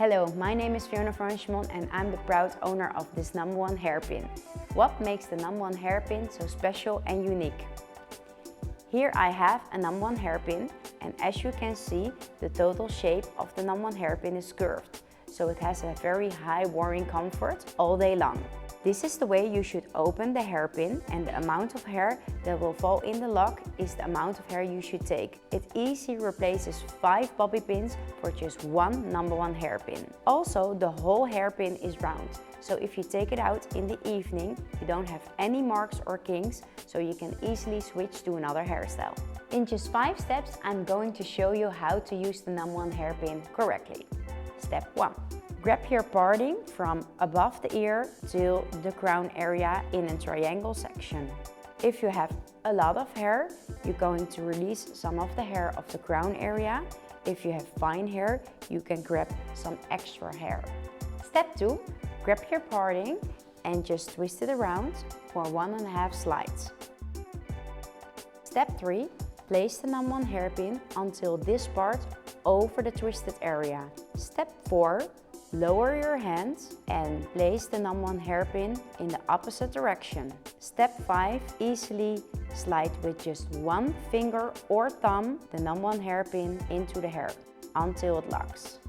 Hello, my name is Fiona Franchimon and I'm the proud owner of this #1 hairpin. What makes the #1 hairpin so special and unique? Here I have a #1 hairpin, and as you can see, the total shape of the #1 hairpin is curved, so it has a very high wearing comfort all day long. This is the way you should open the hairpin, and the amount of hair that will fall in the lock is the amount of hair you should take. It easily replaces 5 bobby pins for just one #1 hairpin. Also, the whole hairpin is round, so if you take it out in the evening, you don't have any marks or kinks, so you can easily switch to another hairstyle. In just 5 steps, I'm going to show you how to use the #1 hairpin correctly. Step 1. Grab your parting from above the ear to the crown area in a triangle section. If you have a lot of hair, you're going to release some of the hair of the crown area. If you have fine hair, you can grab some extra hair. Step 2. Grab your parting and just twist it around for 1.5 slides. Step 3. Place the #1 hairpin until this part over the twisted area. Step 4. Lower your hands and place the #1 hairpin in the opposite direction. Step 5. Easily slide with just one finger or thumb the #1 hairpin into the hair until it locks.